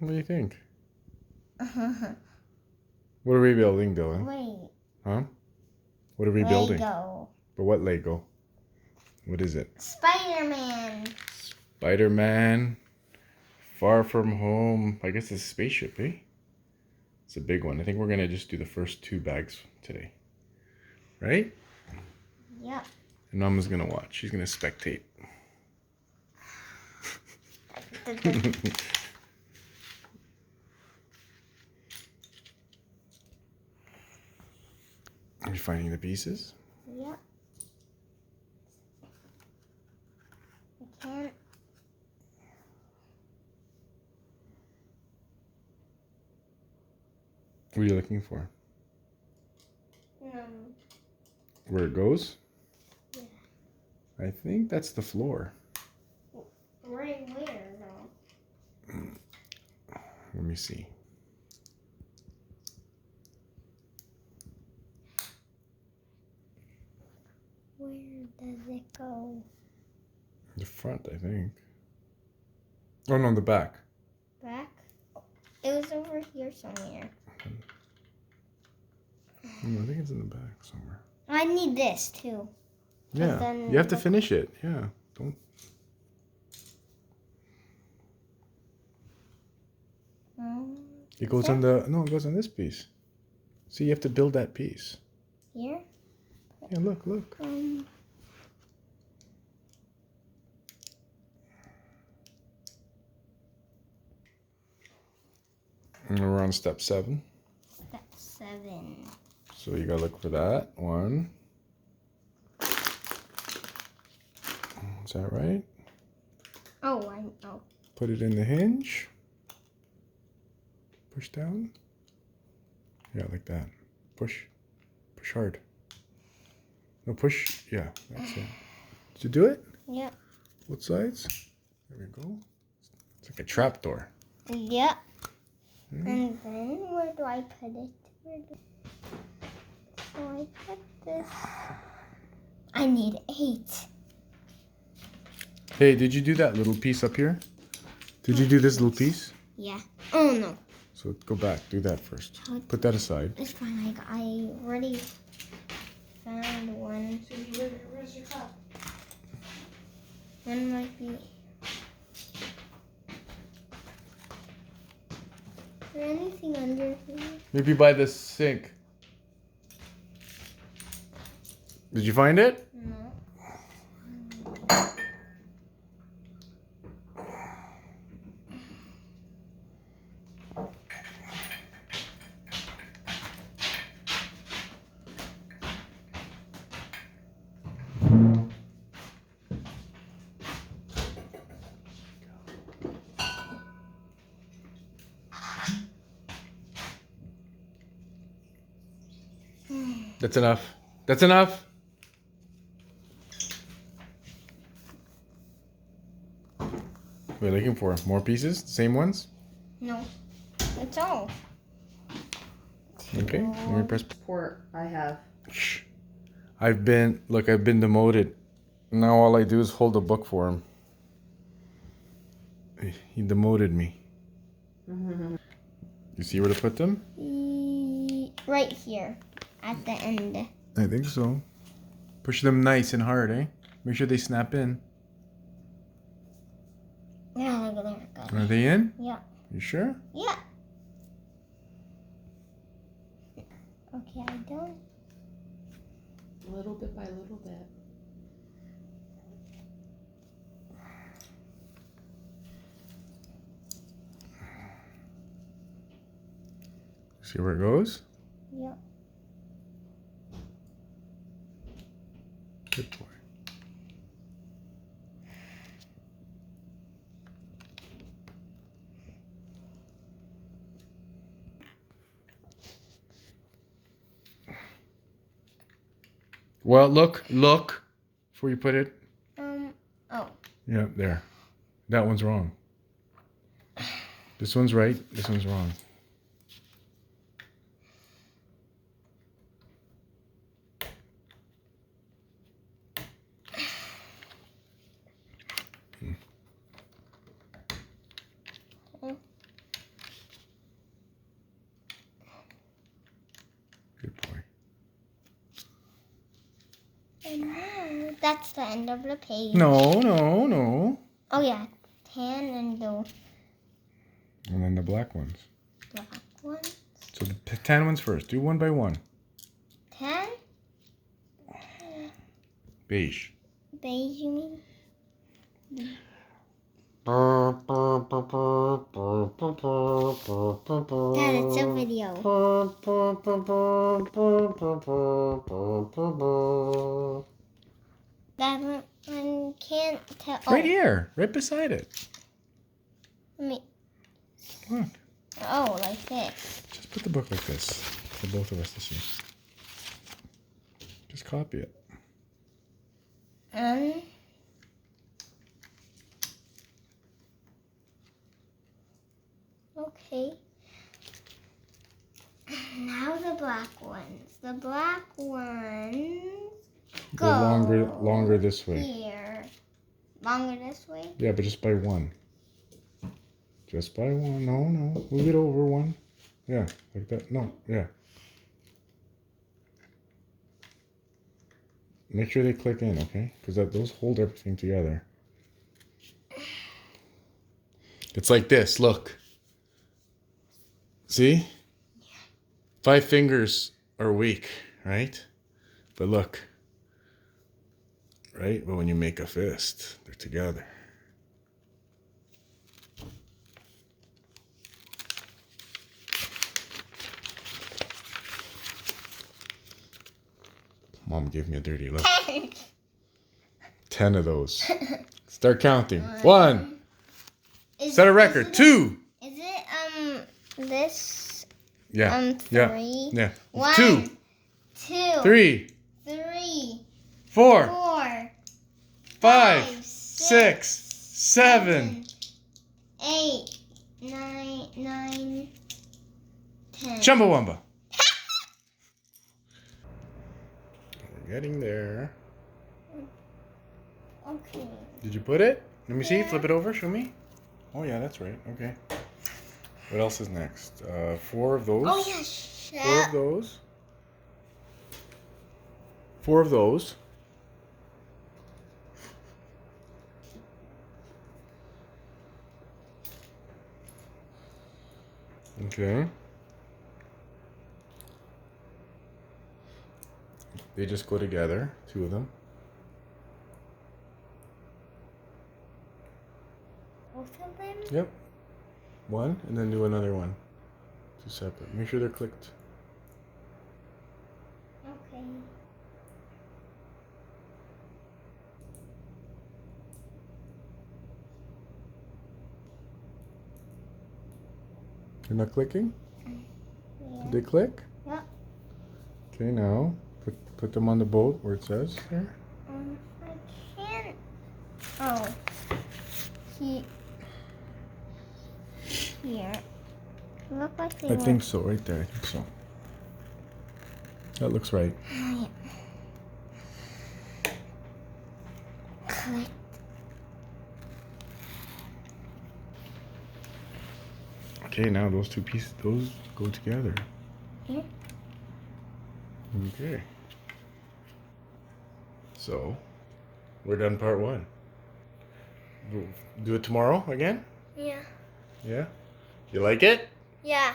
What do you think? What are we building, Dylan? Wait. Huh? What are we building? But what Lego? What is it? Spiderman. Spiderman. Far From Home. I guess it's a spaceship, eh? It's a big one. I think we're going to just do the first 2 bags today. Right? Yep. And Mama's going to watch. She's going to spectate. Are you finding the pieces? Yep. I can't. What are you looking for? Where it goes? Yeah. I think that's the floor. Right where, though? Let me see. Where does it go? The front, I think. Oh, no, the back. Back? It was over here somewhere. No, I think it's in the back somewhere. I need this, too. Yeah, you have to finish it. Yeah, don't. It goes on the, no, it goes on this piece. See, you have to build that piece. Here? Yeah, look. And we're on step 7. Step 7. So you gotta look for that. 1. Is that right? Oh, I know. Put it in the hinge. Push down. Yeah, like that. Push. Push hard. No, push. Yeah, that's it. Did you do it? Yep. Both sides. There we go. It's like a trap door. Yep. And then where do I put it? So I put this. I need 8. Hey, did you do that little piece up here? Did you do this little piece? Yeah. Oh no. So go back. Do that first. Put that aside. It's fine. I already found one. Where's your cup? One might be. Is there anything under here? Maybe by the sink. Did you find it? No. That's enough. That's enough. We're looking for more pieces? Same ones? No. That's all. Okay. Let me press. Support I have. Shh. I've been demoted. Now all I do is hold a book for him. He demoted me. You see where to put them? Right here. At the end. I think so. Push them nice and hard, eh? Make sure they snap in. Yeah, there we go. Are they in? Yeah. You sure? Yeah. Okay, I don't. Little bit by little bit. See where it goes? Yeah. Good boy. Well, look before you put it. Oh. Yeah, there. That one's wrong. This one's right. This one's wrong. That's the end of the page. No, no, no. Oh yeah, tan and the And then the black ones. black one. So the tan ones first. Do one by one. Tan? Beige. Beige, you mean? Dad, it's a video. That one can't tell. Right here, right beside it. Let me. Look. Oh, like this. Just put the book like this for both of us to see. Just copy it. Okay. Now the black ones. The black ones Go longer this way. Here. Longer this way? Yeah, but just by one. Just by one. No, no. Move it over one. Yeah, like that. No, yeah. Make sure they click in, okay? Because those hold everything together. It's like this. Look. See? 5 fingers are weak, right? But look. Right? But when you make a fist, they're together. Mom gave me a dirty look. 10 of those. Start counting. 1. Set a record. 2. Is it this? Yeah. 3. Yeah. 1, 2. 2, 3. 3, 4. 4, 5. 6. 7. 8, 9, 10. Chumbawamba. We're getting there. Okay. Did you put it? Let me see. Flip it over. Show me. Oh, yeah, that's right. Okay. What else is next? 4 of those. Oh yes. 4 of those. 4 of those. Okay. They just go together, 2 of them. Both of them? Yep. 1, and then do another one. 2 separate. Make sure they're clicked. Okay. You're not clicking? Yeah. Did they click? Yep. Okay, now put them on the boat where it says there. I can't. Oh. Here. Look like they I think so, right there. I think so. That looks right. Click. Okay, now those 2 pieces, those go together. Here. Okay. So, we're done part 1. Do it tomorrow again? Yeah. Yeah? You like it? Yeah.